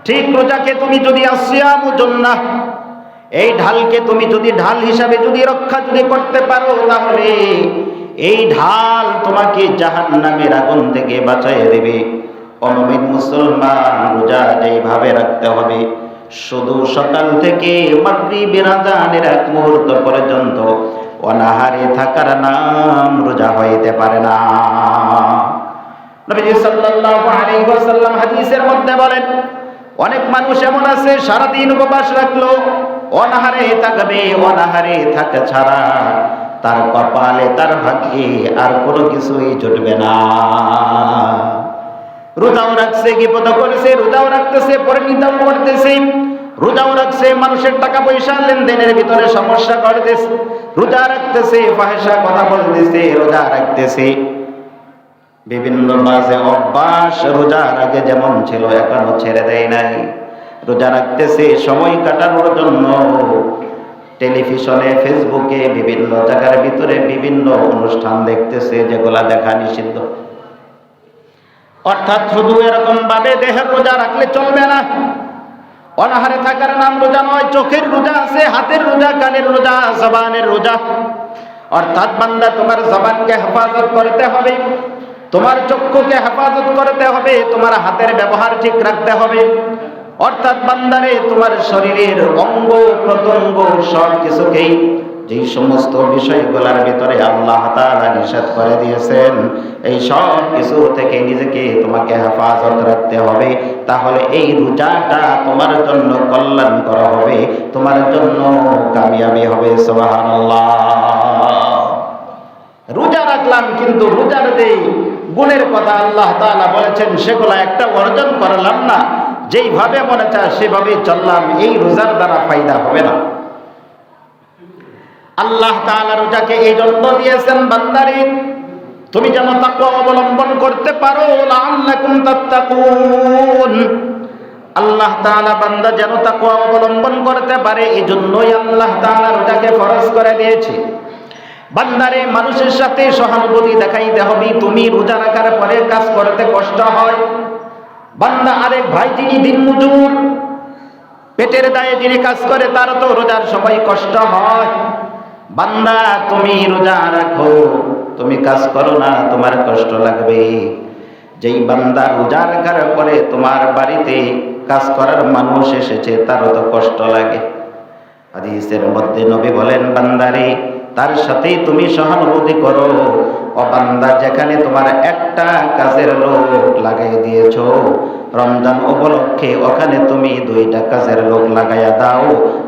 ঠিক রোজাকে তুমি যদি আসিয়ামু জান্নাহ, এই ঢালকে তুমি যদি ঢাল হিসাবে যদি রক্ষা যদি করতে পারো, তাহলে এই ঢাল তোমাকে জাহান্নামের আগুন থেকে বাঁচিয়ে দেবে। মুমিন মুসলমান, রোজা যেইভাবে রাখতে হবে, শুধু সকাল থেকে মাগরিবের আযানের এক মুহূর্ত পর্যন্ত অনাহারে থাকার নাম রোজা হইতে পারে না। নবী সাল্লাল্লাহু আলাইহি ওয়াসাল্লাম হাদিসের মধ্যে বলেন, অনেক মানুষ এমন আছে সারাদিন উপবাস রাখলো, অনাহারে থাকবে, অনাহারে থাকা ছাড়া তার কপালে তার ভাগ্যে আর কোনো কিছুই জুটবে না। রোজাও রাখছে, গীবত করেছে, রোজাও রাখতেছে, পরনিন্দাও করতেছে, রোজাও রাখছে, মানুষের টাকা পয়সা লেনদেনের ভিতরে সমস্যা করতেছে, রোজা রাখতেছে, ফাহিশা কথা বলতেছে, রোজা রাখতেছে, বিভিন্ন বাজে অভ্যাস রোজার আগে যেমন ছিল এখনো ছেড়ে দেয় নাই। রোজা রাখতেছে সময় কাটানোর জন্য টেলিভিশনে, ফেসবুকে, বিভিন্ন জায়গার ভিতরে বিভিন্ন অনুষ্ঠান দেখতেছে, যেগুলা দেখা নিষিদ্ধ। অর্থাৎ শুধু এরকম ভাবে দেহের রোজা রাখলে চলবে না। অনাহারে থাকার নাম রোজা নয়। চোখের রোজা আছে, হাতের রোজা, কানের রোজা, জবানের রোজা। অর্থাৎ বান্দা, তোমার জবানকে হেফাজত করতে হবে, তোমার চক্ষুকে হেফাজত করতে হবে, তোমার হাতের ব্যবহার ঠিক রাখতে হবে। অর্থাৎ বান্দারে, তোমার শরীরের অঙ্গ প্রত্যঙ্গ সব কিছুকেই, যেই সমস্ত বিষয়গুলোর ভিতরে আল্লাহ তাআলা নিষেধ করে দিয়েছেন, এই সব কিছু থেকে নিজেকে তোমাকে হেফাজত রাখতে হবে। তাহলে এই রোজাটা তোমার জন্য কল্যাণকর হবে, তোমার জন্য কামিয়াবি হবে। সুবহানাল্লাহ। রোজা রাখলাম, কিন্তু রোজার যে গুণের কথা আল্লাহ তাআলা বলেছেন, সেগুলো একটা অর্জন করলাম না, যেইভাবে মনে চায় সেভাবে চললাম, এই রোজার দ্বারা ফায়দা হবে না। আল্লাহ তাআলা রোজাকে এই জন্য দিয়েছেন, বান্দারে তুমি যেন তাকওয়া অবলম্বন করতে পারো, লাআল্লাকুম তাত্তাকুন। আল্লাহ তাআলা বান্দা যেন তাকওয়া অবলম্বন করতে পারে, এই জন্যই আল্লাহ তাআলা রোজাকে ফরজ করে দিয়েছে। বান্দারে, মানুষের সাথে সহানুভূতি দেখাইতে হবে। তুমি রোজা রাখার পরে কাজ করতে কষ্ট হয়, বান্দা আরেক ভাই যিনি দিনমজুর, পেটের দায়ে যিনি কাজ করে, তার তো রোজার সময় কষ্ট হয়। বান্দা, তুমি রোজা রাখো, তুমি কাজ করো না, তোমার কষ্ট লাগবে। যেই বান্দা রোজা রাখার পরে তোমার বাড়িতে কাজ করার মানুষ এসেছে, তারও তো কষ্ট লাগে। হাদিসের মধ্যে নবী বলেন, বান্দারে, তার সাথে তুমি সহানুভূতি করো। ও বান্দা, যেখানে তোমার একটা কাজের লোক লাগাই দিয়েছো, রমজান উপলক্ষে ওখানে তুমি 2টা কাজের লোক লাগাইয়া দাও।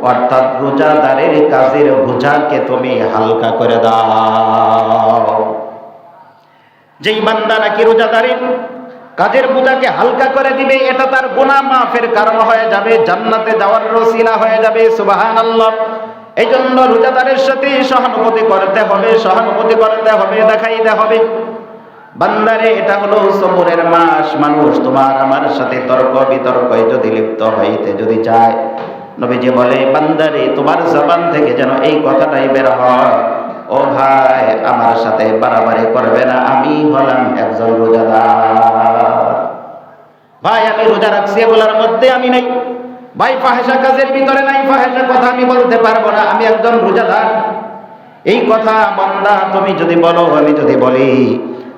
অর্থাৎ রোজাদারের কাজের বোঝাকে তুমি হালকা করে দাও। যেই বান্দা নাকি রোজাদারের কাজের বোঝাকে হালকা করে দিবে, এটা তার গুনাহ মাফের কারণ হয়ে যাবে, জান্নাতে যাওয়ার রসিলা হয়ে যাবে। সুবহানাল্লাহ। এই জন্য রোজাদারের সাথে সহানুভূতি করতে হবে, সহানুভূতি করতে হবে, দেখাইতে হবে। বান্দারে, এটা হলো সবরের মাস। মানুষ তোমার আমার সাথে তর্ক বিতর্কে যদি লিপ্ত হইতে যদি চায়, নবীজি বলে, বান্দারে, তোমার জবান থেকে যেন এই কথাটাই বের হয়, ও ভাই, আমার সাথে বাড়াবাড়ি করবে না, আমি হলাম একজন রোজাদার। ভাই, আমি রোজা রাখছি বলার মধ্যে আমি নেই। ভাই, ফাহিশা কাজের ভিতরে নাই, ফাহিশা কথা আমি বলতে পারবো না, আমি একজন রোজাদার। এই কথা বান্দা তুমি যদি বলো, আমি যদি বলি,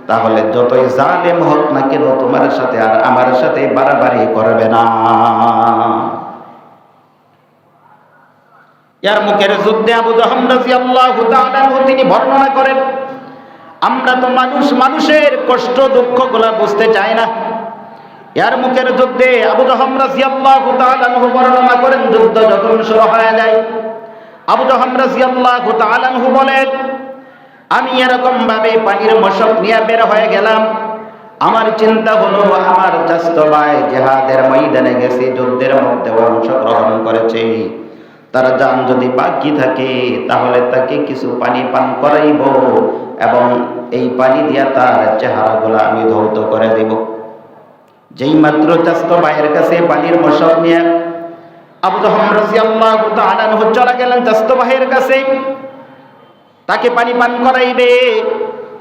তাহলে যতই জালেম হোক না কেন, তোমার সাথে আর আমার সাথে বাড়াবাড়ি করবে না। ইয়ারমুকের যুদ্ধে আবু জাহল রাদিয়াল্লাহু তাআলা তিনি বর্ণনা করেন, আমরা তো মানুষ, মানুষের কষ্ট দুঃখগুলো বুঝতে চাই না। ইয়ারমুকের যুদ্ধে আবু জাহল রাদিয়াল্লাহু তাআলা বর্ণনা করেন, যুদ্ধ যখন শুরু হয়ে যায়, আবু জাহল রাদিয়াল্লাহু তাআলা বলেন, আমি এরকম ভাবে পানির মশক নিয়ে বের হয়ে গেলাম। আমার চিন্তা হলো, আমার চাচতো ভাই জিহাদের ময়দানে গেছে, যুদ্ধের মধ্যে অংশগ্রহণ করেছে, তার জান যদি বাকি থাকে তাহলে তাকে কিছু পানি পান করাইব এবং এই পানি দিয়া তার চেহারাগুলো আমি ধৌত করে দেব। যেই মাত্র চাচতো ভাইয়ের কাছে পানির মশক নিয়ে আবু জাহল রাদিয়াল্লাহু তাআলা চলে গেলেন চাচতো ভাইয়ের কাছে, তাকে পানি পান করাইবে।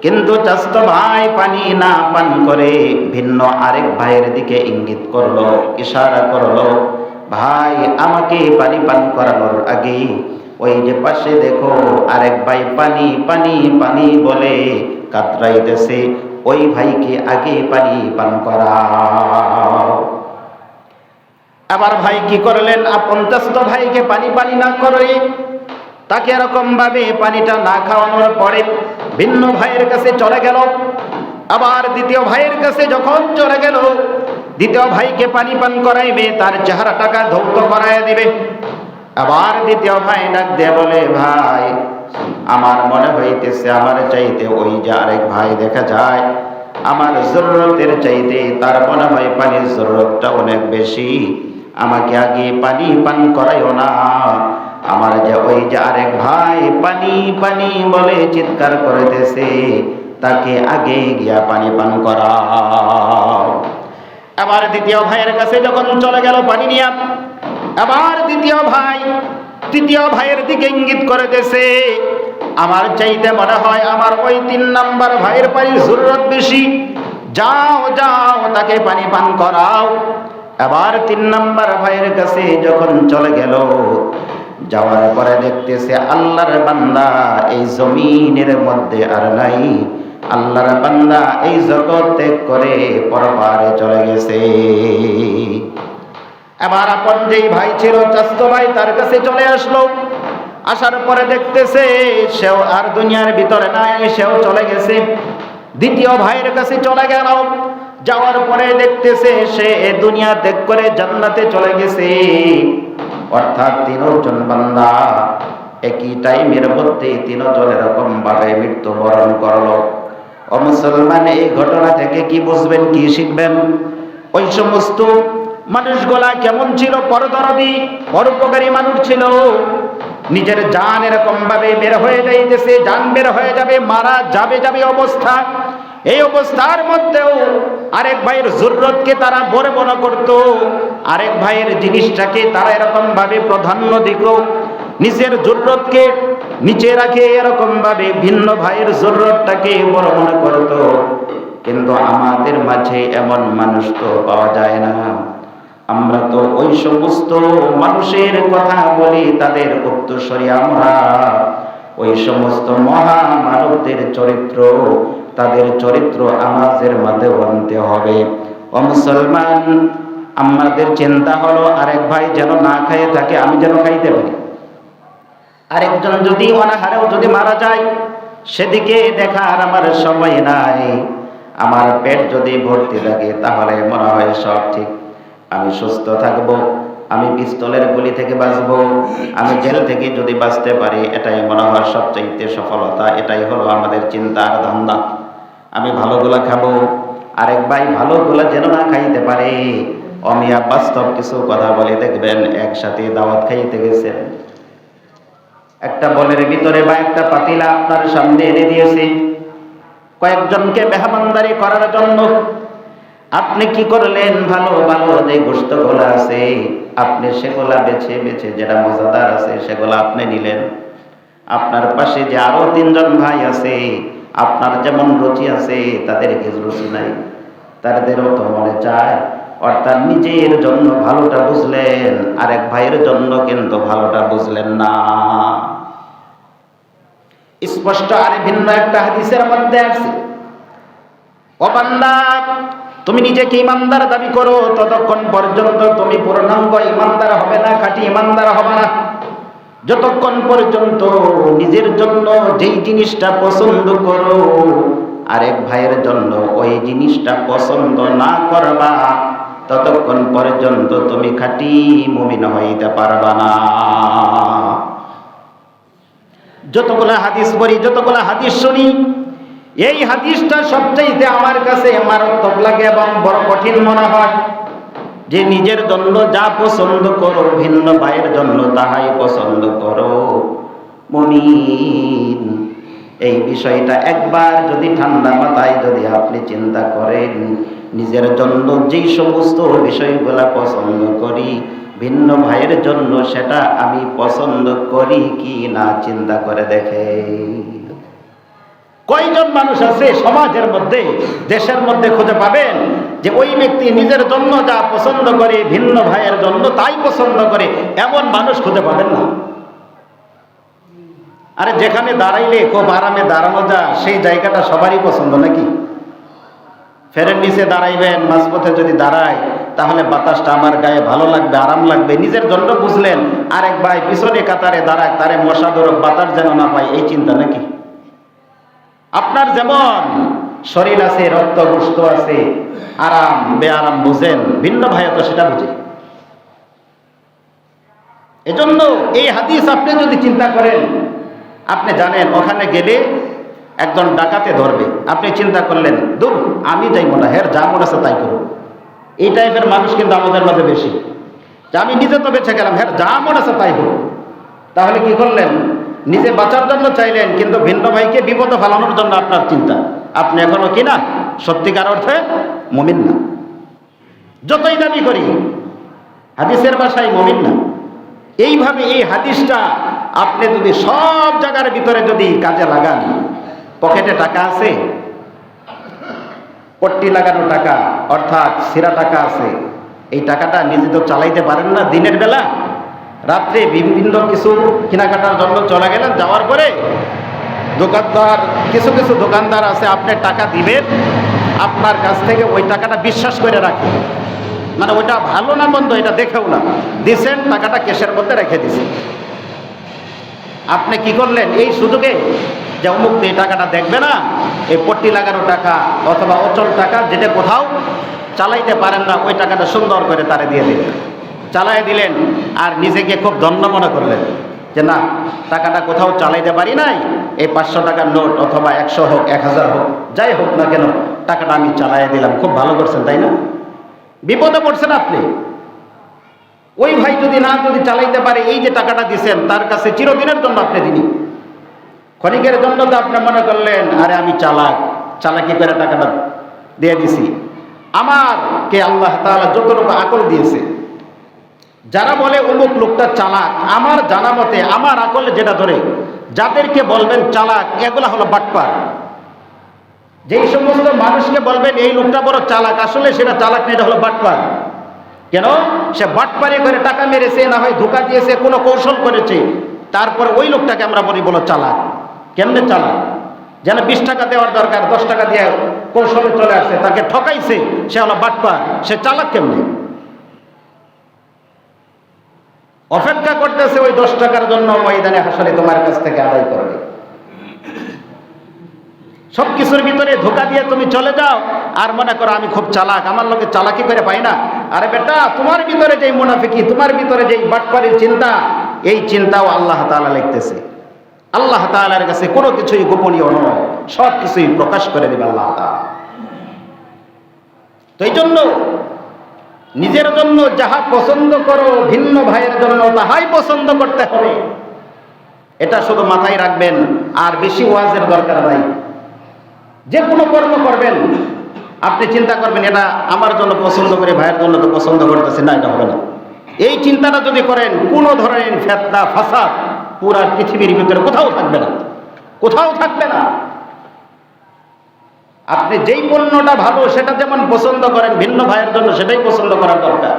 কিন্তু চাচতো ভাই পানি না পান করে ভিন্ন আরেক ভাইয়ের দিকে ইঙ্গিত করলো, ইশারা করলো, ভাই আমাকে পানি পান করানোর আগে ওই যে পাশে দেখো আরেক ভাই পানি পানি পানি বলে কাতরাইতেছে, ওই ভাইকে আগে পানি পান করাও। আবার ভাই কি করলেন, আপন চাচতো ভাইকে পানি পানি না করে তাকে এরকম ভাবে পানিটা না খাওয়ানোর পরে ভিন্ন ভাইয়ের কাছে চলে গেল। আবার দ্বিতীয় ভাইয়ের কাছে যখন চলে গেল, দ্বিতীয় ভাইকে পানি পান করাইবে, তার চেহারাটাকে ধৌত করায় দিবে। আবার দ্বিতীয় ভাই ডাক দিয়ে বলে, ভাই আমার মনে হইতেছে আমার চাইতে ওই যে আরেক ভাই দেখা যায় আমার জরুরতের চাইতে তার মনে হয় পানির জরুরতটা অনেক বেশি, আমাকে আগে পানি পান করাইও না। আমার যে ওই যে আরেক ভাই পানি পানি বলে চিৎকার করিতেছে, তাকে আগে গিয়া পানি পান করাও। আবার দ্বিতীয় ভাইয়ের কাছে যখন চলে গেল পানি নিয়ে, আবার দ্বিতীয় ভাইয়ের দিকে ইঙ্গিত করিতেছে, আমার চাইতে মনে হয় আমার ওই 3 নাম্বার ভাইয়ের পানির জরুরত বেশি, যাও যাও তাকে পানি পান করাও। আবার 3 নাম্বার ভাইয়ের কাছে যখন চলে গেল, যাওয়ার পরে দেখতেছে আল্লাহর বান্দা এই জমিনের মধ্যে আর নাই, আল্লাহর বান্দা এই জগৎ ত্যাগ করে পরপারে চলে গেছে। আবার আপন যেই ভাই ছিল চাচতো ভাই তার কাছে চলে আসলো, আসার পরে দেখতেছে সেও আর দুনিয়ার ভিতরে নাই, সেও চলে গেছে। দ্বিতীয় ভাইয়ের কাছে চলে গেল, যাওয়ার পরে দেখতেছে সে দুনিয়া ত্যাগ করে জান্নাতে চলে গেছে। অর্থাৎ 3 জন বান্দা একই টাইমের মধ্যে 3 জন এরকম ভাবে মৃত্যুবরণ করলো। ও মুসলমান, এই ঘটনা থেকে কি বুঝবেন, কি শিখবেন? ওই সমস্ত মানুষগুলা কেমন ছিল? পরদরদি, পরোপকারী মানুষ ছিল। নিজের জান এরকম ভাবে বের হয়ে যাইতেছে, জান বের হয়ে যাবে, মারা যাবে অবস্থা। এই অবস্থার মধ্যেও আরেক ভাইয়ের জরুরতকে তারা বড় মনে করত, আরেক ভাইয়ের জিনিসটাকে তারা এরকম ভাবে প্রাধান্য দিত, নিজের জরুরতকে নিচে রাখে এরকম ভাবে ভিন্ন ভাইয়ের জরুরতটাকে বড় মনে করত। কিন্তু আমাদের মাঝে এমন মানুষ তো পাওয়া যায় না। আমরা তো ওই সমস্ত মানুষের কথা বলি, তাদের উত্তরসূরি আমরা। ওই সমস্ত মহামানবদের চরিত্র, তাদের চরিত্র আমাদের মাঝে আনতে হবে। ও মুসলমান, আমাদের চিন্তা হলো আরেক ভাই যেন না খেয়ে থাকে, আমি যেন খাইতে পারি। আরেকজন যদি অনাহারেও যদি মারা যায়, সেদিকে দেখার আমার সময় নাই। আমার পেট যদি ভর্তি থাকে তাহলে মনে হয় সব ঠিক, আমি সুস্থ থাকবো, আমি পিস্তলের গুলি থেকে বাঁচবো, আমি জেল থেকে যদি বাঁচতে পারি, এটাই মনে হয় সবচাইতে সফলতা। এটাই হলো আমাদের চিন্তার ধান্দা। আমি ভালোগুলা খাবো, আরেক ভাই ভালোগুলা যেন না খাইতে পারে। অমিয়া বাস্তব কিছু কথা বলে দেখবেন, একসাথে দাওয়াত খাইতে গেছেন, একটা বলের ভিতরে বা একটা পাতিলা আপনার সামনে এনে দিয়েছে কয়েকজনকে মেহমানদারি করার জন্য। আপনি কি করলেন? ভালো ভালো যে গোশতগুলো আছে আপনি সেগুলা বেছে বেছে যেটা মজাদার আছে সেগুলা আপনি নিলেন। আপনার পাশে যে আরো 3 জন ভাই আছে, আপনার যেমন রুচি আছে তাদের কিছু রুচি নাই, তাদেরও তো মনে চায়। অর্থাৎ নিজের জন্য ভালোটা বুঝলেন, আরেক ভাইয়ের জন্য কিন্তু ভালোটা বুঝলেন না। স্পষ্ট আর ভিন্ন একটা হাদিসের মধ্যে আছে, ও বান্দা তুমি নিজেকে ইমানদার দাবি করো, ততক্ষণ পর্যন্ত তুমি পূর্ণাঙ্গ ইমানদার হবে না, খাঁটি ইমানদার হবে না। যতক্ষণ পর্যন্ত নিজের জন্য যেই জিনিসটা পছন্দ করো, আরেক ভাইয়ের জন্য ওই জিনিসটা পছন্দ না করবা, ততক্ষণ পর্যন্ত তুমি খাঁটি মুমিন হইতে পারবা না। যতগুলা হাদিস পড়ি, যতগুলা হাদিস শুনি, এই হাদিসটা সবচাইতে আমার কাছে মারাত্মক লাগে এবং বড় কঠিন মনে হয় যে নিজের জন্য যা পছন্দ করো, ভিন্ন ভাইয়ের জন্য তাহাই পছন্দ করো। মুমিন, এই বিষয়টা একবার যদি ঠান্ডা মাথায় যদি আপনি চিন্তা করেন, নিজের জন্য যেই সমস্ত বিষয়গুলা পছন্দ করি, ভিন্ন ভাইয়ের জন্য সেটা আমি পছন্দ করি কি না চিন্তা করে দেখে। কয়জন মানুষ আছে সমাজের মধ্যে, দেশের মধ্যে খুঁজে পাবেন যে ওই ব্যক্তি নিজের জন্য যা পছন্দ করে ভিন্ন ভাইয়ের জন্য তাই পছন্দ করে, এমন মানুষ খুঁজে পাবেন না। আরে যেখানে দাঁড়াইলে খুব আরামে দাঁড়ানো যায় সেই জায়গাটা সবারই পছন্দ নাকি? ফেরের নিচে দাঁড়াইবেন, মাঝপথে যদি দাঁড়ায় তাহলে বাতাসটা আমার গায়ে ভালো লাগবে, আরাম লাগবে, নিজের জন্য বুঝলেন। আরেক ভাই পিছনে কাতারে দাঁড়ায়, তারে মশা ধরক বাতাস যেন না পায়, এই চিন্তা নাকি? আপনার যেমন শরীর আছে, রক্ত গোশত আছে, আরাম বেআরাম বুঝেন, ভিন্ন ভাই তো সেটা বুঝে। এজন্য এই হাদিস আপনি যদি চিন্তা করেন, আপনি জানেন ওখানে গেলে একজন ডাকাতে ধরবে, আপনি চিন্তা করলেন দূর আমি যাইব না, হের যা মনে আছে তাই করব। এই টাইপের মানুষ কিন্তু আমাদের মধ্যে বেশি, যে আমি নিজে তো বেঁচে গেলাম, হের যা মনে আছে তাই করব। তাহলে কি করলেন? নিজে বাঁচার জন্য চাইলেন, কিন্তু ভিন্ন ভাইকে বিপদে ফেলানোর জন্য আপনার চিন্তা। আপনি এখনো কিনা সত্যিকার অর্থে মুমিন না, যতই দাবি করি হাদিসের ভাষায় মুমিন না। এইভাবে এই হাদিসটা আপনি যদি সব জায়গার ভিতরে যদি কাজে লাগান, পকেটে টাকা আছে, পট্টি লাগানো টাকা অর্থাৎ ছেঁড়া টাকা আছে, এই টাকাটা নিজে তো চালাইতে পারেন না। দিনের বেলা রাত্রে বিভিন্ন কিছু কেনাকাটার জন্য চলে গেলেন, যাওয়ার পরে দোকানদার কিছু কিছু দোকানদার আছে আপনি টাকা দিবেন, আপনার কাছ থেকে ওই টাকাটা বিশ্বাস করে রাখে, মানে ওইটা ভালো না মন্দ এটা দেখেও না, দিছেন টাকাটা কেশের মধ্যে রেখে দিছেন। আপনি কি করলেন এই সুযোগে, যে অমুক এই টাকাটা দেখবে না, এই পট্টি লাগানো টাকা অথবা অচল টাকা যেটা কোথাও চালাইতে পারেন না, ওই টাকাটা সুন্দর করে তারে দিয়ে দিলেন, চালাই দিলেন, আর নিজেকে খুব ধন্য মনে করলেন যে না টাকাটা কোথাও চালাইতে পারি নাই, এই 500 টাকার নোট অথবা 100 হোক 1000 হোক যাই হোক না কেন টাকাটা আমি চালাই দিলাম, খুব ভালো করছেন তাই না? বিপদে পড়ছেন আপনি। ওই ভাই যদি চালাইতে পারে, এই যে টাকাটা দিচ্ছেন তার কাছে চিরদিনের জন্য আপনি দিনই, ক্ষণিকের জন্য তো আপনি মনে করলেন আরে আমি চালাকি করে টাকাটা দিয়ে দিছি। আমারকে আল্লাহ তাআলা যতটুকু আকল দিয়েছে, যারা বলে অমুক লোকটা চালাক, আমার জানা মতে আমার আকলে যেটা ধরে, যাদেরকে বলবেন চালাক এগুলা হলো বাটপার। যেই সমস্ত মানুষকে বলবেন এই লোকটা বড় চালাক, আসলে সেটা চালাক না, এটা হলো বাটপার। কেন? সে বাটপারি করে টাকা মেরেছে, না হয় ধোঁকা দিয়েছে, কোনো কৌশল করেছে, তারপর ওই লোকটাকে আমরা বলো চালাক। কেমনে চালাক? যেন 20 টাকা দেওয়ার দরকার 10 টাকা দিয়ে কৌশলে চলে আসছে, তাকে ঠকাইছে, সে হলো বাটপার। সে চালাক কেমনে? অপেক্ষা করতেছে ওই 10 টাকার জন্য ময়দানে হাসরে তোমার কাছ থেকে আদায় করবে। সবকিছুর ভিতরে ধোঁকা দিয়ে তুমি চলে যাও আর মনে করো আমি খুব চালাক, আমার লোকে চালাকি করে পাই না। আরে বেটা, তোমার ভিতরে যেই মুনাফিকি, তোমার ভিতরে যেই বাটপারির চিন্তা, এই চিন্তাও আল্লাহ তাআলা লিখতেছে। আল্লাহ তাআলার কাছে কোনো কিছুই গোপনীয় নয়, সব কিছুই প্রকাশ করে দেবে আল্লাহ তাআলা। তো এই জন্য নিজের জন্য যাহা পছন্দ করো, ভিন্ন ভাইয়ের জন্য তাহাই পছন্দ করতে হবে, এটা শুধু মাথায় রাখবেন। আর বেশি ওয়াজের দরকার নাই। যে কোনো কর্ম করবেন আপনি চিন্তা করবেন এটা আমার জন্য পছন্দ করে, ভাইয়ের জন্য তো পছন্দ করতেছে না, এটা হবে না। এই চিন্তাটা যদি করেন, কোনো ধরনের ফিতনা ফাসাদ পুরা পৃথিবীর ভিতরে কোথাও থাকবে না, কোথাও থাকবে না। আপনি যেই পণ্যটা ভালো সেটা যেমন পছন্দ করেন, ভিন্ন ভাইয়ের জন্য সেটাই পছন্দ করার দরকার।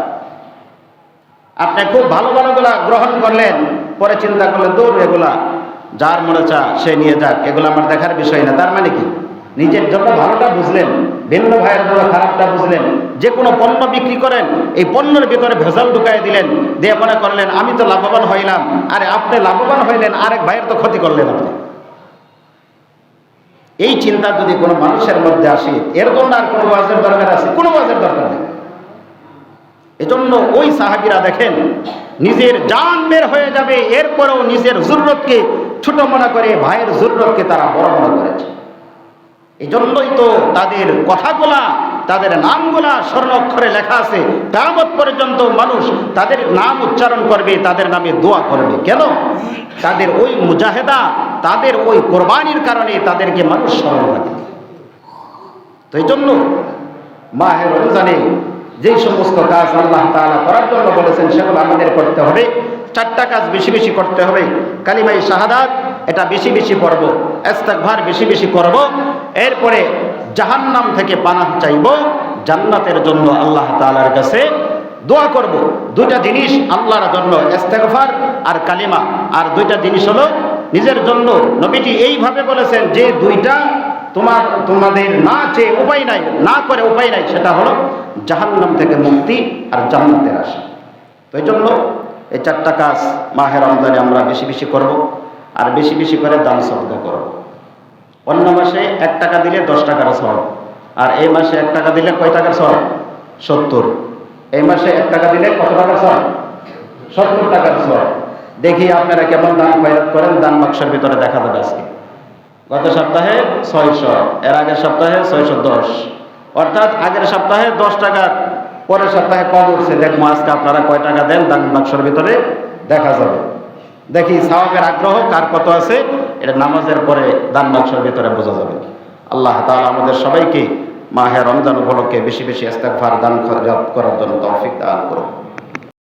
আপনি খুব ভালো ভালোগুলা গ্রহণ করলেন, পরে চিন্তা করলেন দূর এগুলা যার মনে চা সে নিয়ে যাক, এগুলো আমার দেখার বিষয় না। তার মানে কি? নিজের জন্য ভালোটা বুঝলেন, ভিন্ন ভাইয়ের জন্য খারাপটা বুঝলেন। যে কোনো পণ্য বিক্রি করেন, এই পণ্যের ভিতরে ভেজাল ঢুকাই দিলেন, দিয়ে মনে করলেন আমি তো লাভবান হইলাম। আরে আপনি লাভবান হইলেন, আরেক ভাইয়ের তো ক্ষতি করলেন আপনি। এই চিন্তা যদি কোনো মানুষের মধ্যে আসে, এর জন্য আর কোনো ওয়াজের দরকার আছে? কোনো ওয়াজের দরকার নেই। এজন্য ওই সাহাবীরা দেখেন নিজের জান বের হয়ে যাবে, এরপরেও নিজের জরুরতকে ছোট মনে করে ভাইয়ের জরুরতকে তারা বড় মনে করেছে। এই জন্যই তো তাদের কথাগুলা, তাদের নামগুলা স্বর্ণ অক্ষরে লেখা আছে। কিয়ামত পর্যন্ত মানুষ তাদের নাম উচ্চারণ করবে, তাদের নামে দোয়া করবে। কেন? তাদের ওই মুজাহেদা, তাদের ওই কোরবানির কারণে তাদেরকে মানুষ স্মরণ রাখে। তো এই জন্য মাহে রমজানে যেই সমস্ত কাজ আল্লাহ তাআলা করার জন্য বলেছেন সেগুলো আমাদের করতে হবে। 4টা কাজ বেশি বেশি করতে হবে। কালিমায়ে শাহাদাত এটা বেশি বেশি পড়ব, ইস্তেগফার বেশি বেশি করব, এরপরে জাহান্নাম থেকে পানাহ চাইব, জান্নাতের জন্য আল্লাহ তাআলার কাছে দোয়া করব। 2টা জিনিস আল্লাহর জন্য, ইস্তেগফার আর কালিমা। আর 2টা জিনিস হলো নিজের জন্য। নবীজি এইভাবে বলেছেন যে 2টা তোমাদের না চেয়ে উপায় নাই, না করে উপায় নাই, সেটা হলো জাহান্নাম থেকে মুক্তি আর জান্নাতের আশা। তো এই জন্য এই 4টা কাজ মাহে রমজানে আমরা বেশি বেশি করব, আর বেশি বেশি করে দান সদকা করব। অন্য মাসে 1 টাকা দিলে 10 টাকার সওয়াব, আর এই মাসে 1 টাকা দিলে কয় টাকার সওয়াব? 70। এই মাসে 1 টাকা দিলে কত টাকার সওয়াব? 70 টাকার সওয়াব। দেখি আপনারা কেমন দান খয়রাত করেন, দান বাক্সের ভিতরে দেখা যাবে আজকে। গত সপ্তাহে 600, এর আগের সপ্তাহে 610, অর্থাৎ আগের সপ্তাহে 10 টাকার, পরের সপ্তাহে কম উঠছে। দেখবো আজকে আপনারা কয় টাকা দেন, দান বাক্সের ভিতরে দেখা যাবে। দেখি সওয়াবের আগ্রহ কার কত আছে, এটা নামাজের পরে দান বাক্সের ভিতরে বোঝা যাবে। আল্লাহ তাআলা আমাদের সবাইকে মাহে রমজান উপলক্ষে বেশি বেশি ইস্তেগফার দান করার জন্য তৌফিক দান করুন।